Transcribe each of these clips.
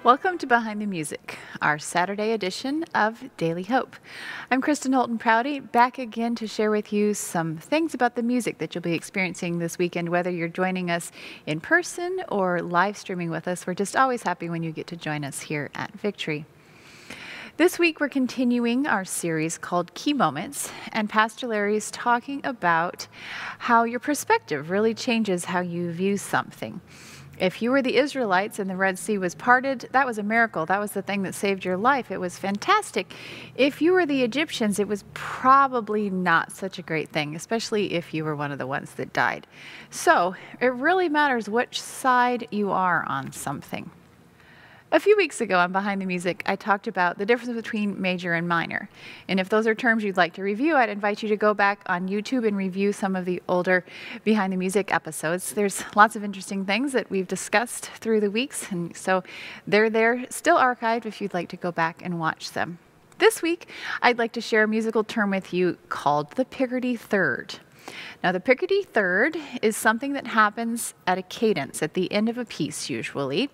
Welcome to Behind the Music, our Saturday edition of Daily Hope. I'm Kristin Holton Prouty, back again to share with you some things about the music that you'll be experiencing this weekend, whether you're joining us in person or live streaming with us. We're just always happy when you get to join us here at Victory. This week we're continuing our series called Key Moments, and Pastor Larry's talking about how your perspective really changes how you view something. If you were the Israelites and the Red Sea was parted, that was a miracle. That was the thing that saved your life. It was fantastic. If you were the Egyptians, it was probably not such a great thing, especially if you were one of the ones that died. So it really matters which side you are on something. A few weeks ago on Behind the Music, I talked about the difference between major and minor. And if those are terms you'd like to review, I'd invite you to go back on YouTube and review some of the older Behind the Music episodes. There's lots of interesting things that we've discussed through the weeks, and so they're there, still archived if you'd like to go back and watch them. This week, I'd like to share a musical term with you called the Piggerty Third. Now, the Piggerty Third is something that happens at a cadence, at the end of a piece usually.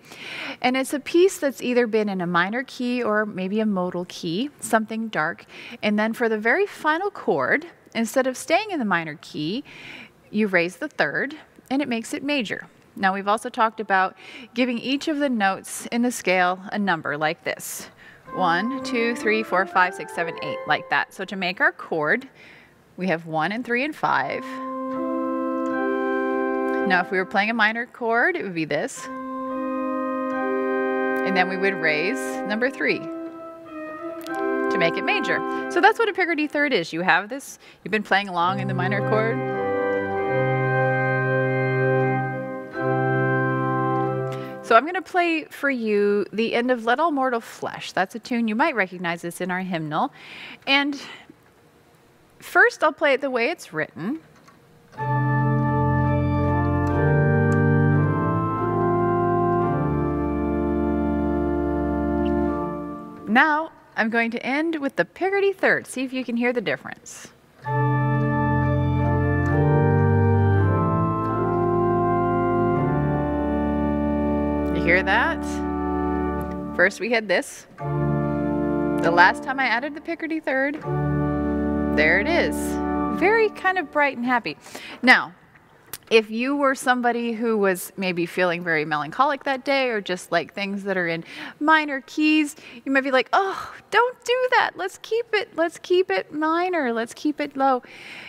And it's a piece that's either been in a minor key or maybe a modal key, something dark. And then for the very final chord, instead of staying in the minor key, you raise the third and it makes it major. Now, we've also talked about giving each of the notes in the scale a number like this. 1, 2, 3, 4, 5, 6, 7, 8, like that. So to make our chord, we have 1 and 3 and 5. Now, if we were playing a minor chord, it would be this. And then we would raise number 3 to make it major. So that's what a Piggerty Third is. You have this, you've been playing along in the minor chord. So I'm going to play for you the end of Let All Mortal Flesh. That's a tune, you might recognize this in our hymnal. And first, I'll play it the way it's written. Now, I'm going to end with the Piggerty Third. See if you can hear the difference. You hear that? First, we had this. The last time I added the Piggerty Third, there it is. Very kind of bright and happy. Now, if you were somebody who was maybe feeling very melancholic that day or just like things that are in minor keys, you might be like, oh, don't do that. Let's keep it minor. Let's keep it low.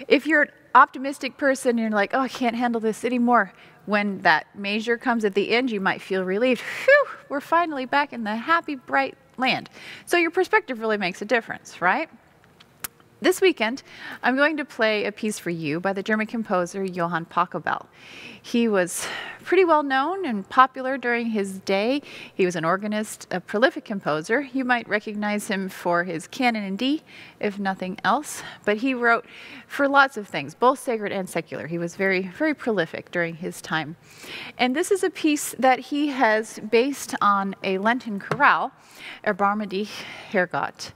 If you're an optimistic person and you're like, oh, I can't handle this anymore, when that major comes at the end, you might feel relieved. Phew, we're finally back in the happy, bright land. So your perspective really makes a difference, right? This weekend, I'm going to play a piece for you by the German composer Johann Pachelbel. He was pretty well known and popular during his day. He was an organist, a prolific composer. You might recognize him for his Canon in D, if nothing else. But he wrote for lots of things, both sacred and secular. He was very, very prolific during his time. And this is a piece that he has based on a Lenten chorale, Erbarm, dich, Herre Gott.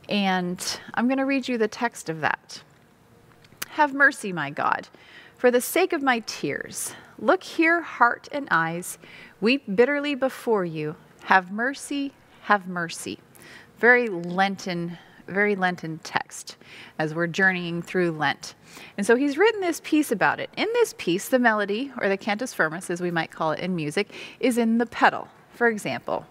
And I'm going to read you the text of that. Have mercy, my God, for the sake of my tears. Look here, heart and eyes, weep bitterly before you. Have mercy, have mercy. Very Lenten text as we're journeying through Lent. And so he's written this piece about it. In this piece, the melody, or the cantus firmus, as we might call it in music, is in the pedal. For example,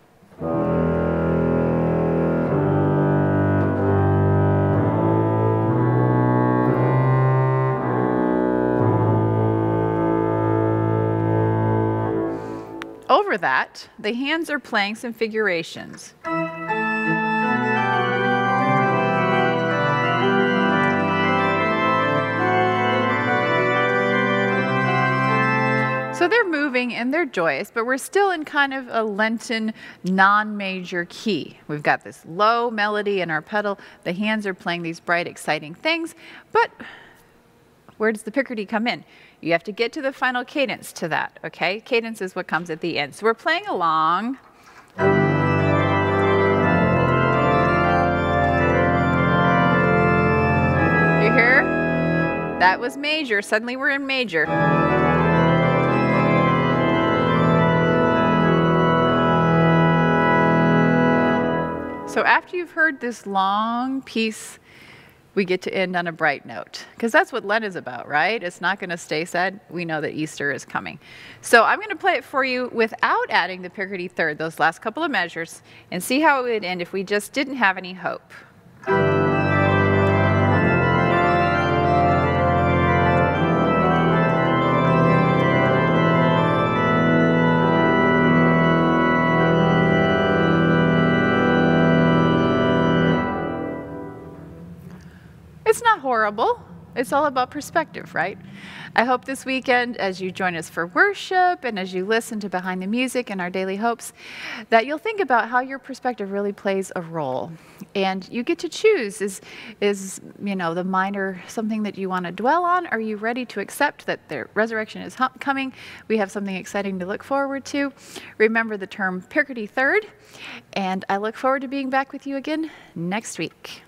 over that, the hands are playing some figurations. So they're moving and they're joyous, but we're still in kind of a Lenten non-major key. We've got this low melody in our pedal. The hands are playing these bright, exciting things, but where does the Piggerty come in? You have to get to the final cadence to that, okay? Cadence is what comes at the end. So we're playing along. You hear? That was major. Suddenly we're in major. So after you've heard this long piece, we get to end on a bright note, because that's what Lent is about, right? It's not going to stay sad. We know that Easter is coming. So I'm going to play it for you without adding the Piggerty Third, those last couple of measures, and see how it would end if we just didn't have any hope. It's not horrible. It's all about perspective, right? I hope this weekend, as you join us for worship and as you listen to Behind the Music and our daily hopes, that you'll think about how your perspective really plays a role. And you get to choose, is the minor something that you want to dwell on? Are you ready to accept that the resurrection is coming? We have something exciting to look forward to. Remember the term Piggerty Third, and I look forward to being back with you again next week.